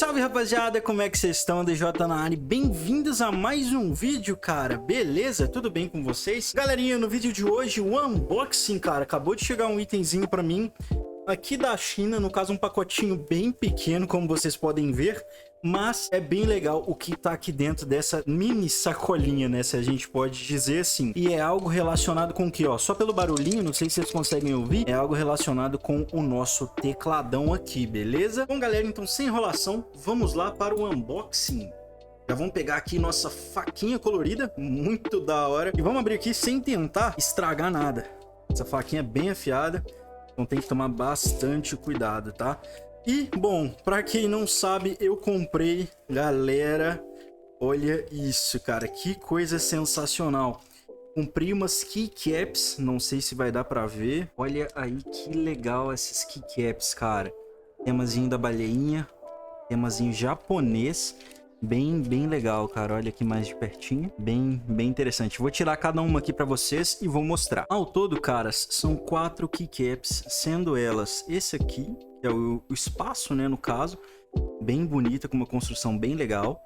salve rapaziada, como é que vocês estão? DJ na área, bem-vindos a mais um vídeo, cara, beleza? Tudo bem com vocês? Galerinha, no vídeo de hoje, o unboxing, cara, acabou de chegar um itemzinho pra mim aqui da China, no caso um pacotinho bem pequeno, como vocês podem ver, mas é bem legal o que tá aqui dentro dessa mini sacolinha, né, se a gente pode dizer assim. E é algo relacionado com o que, ó, só pelo barulhinho, não sei se vocês conseguem ouvir, é algo relacionado com o nosso tecladão aqui, beleza? Bom, galera, então sem enrolação, vamos lá para o unboxing. Já vamos pegar aqui nossa faquinha colorida, muito da hora, e vamos abrir aqui sem tentar estragar nada. Essa faquinha é bem afiada, então tem que tomar bastante cuidado, tá? E, bom, pra quem não sabe, eu comprei, galera, olha isso, cara, que coisa sensacional. Comprei umas keycaps, não sei se vai dar pra ver. Olha aí que legal essas keycaps, cara. Temazinho da baleinha, temazinho japonês. Bem legal, cara. Olha aqui mais de pertinho. Bem interessante. Vou tirar cada uma aqui pra vocês e vou mostrar. Ao todo, caras, são 4 keycaps, sendo elas esse aqui, que é o espaço, né, no caso. Bem bonita, com uma construção bem legal.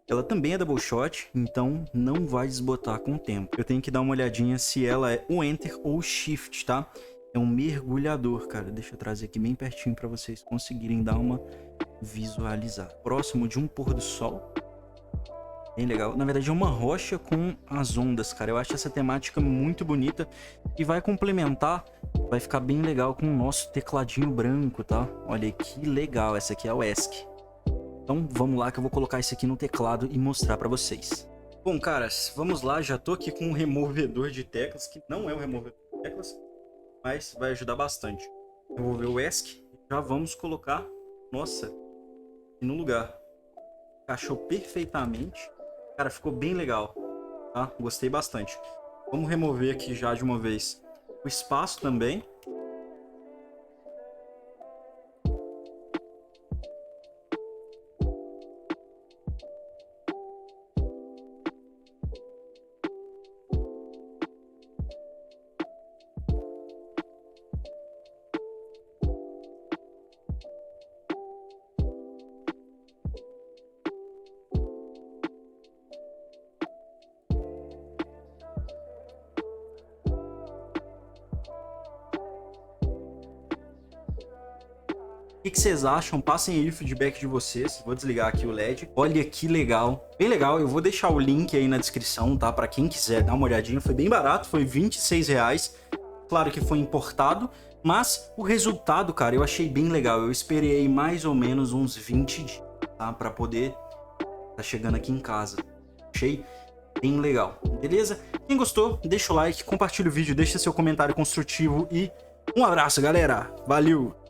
Ela também é double shot, então não vai desbotar com o tempo. Eu tenho que dar uma olhadinha se ela é o Enter ou o Shift, tá? É um mergulhador, cara. Deixa eu trazer aqui bem pertinho pra vocês conseguirem dar uma visualizar. Próximo de um pôr do sol. Bem legal. Na verdade é uma rocha com as ondas, cara. Eu acho essa temática muito bonita e vai complementar, vai ficar bem legal com o nosso tecladinho branco, tá? Olha aí que legal. Essa aqui é o ESC. Então vamos lá que eu vou colocar isso aqui no teclado e mostrar pra vocês. Bom, caras, vamos lá. Já tô aqui com um removedor de teclas, que não é um removedor de teclas, mas vai ajudar bastante. Remover o ESC. Já vamos colocar, nossa, no lugar. Encaixou perfeitamente. Cara, ficou bem legal, tá? Gostei bastante. Vamos remover aqui já de uma vez o espaço também. O que vocês acham? Passem aí o feedback de vocês. Vou desligar aqui o LED. Olha que legal. Bem legal. Eu vou deixar o link aí na descrição, tá? Pra quem quiser dar uma olhadinha. Foi bem barato. Foi R$26. Claro que foi importado. Mas o resultado, cara, eu achei bem legal. Eu esperei mais ou menos uns 20 dias, tá? Pra poder tá chegando aqui em casa. Achei bem legal. Beleza? Quem gostou, deixa o like, compartilha o vídeo, deixa seu comentário construtivo e um abraço, galera. Valeu!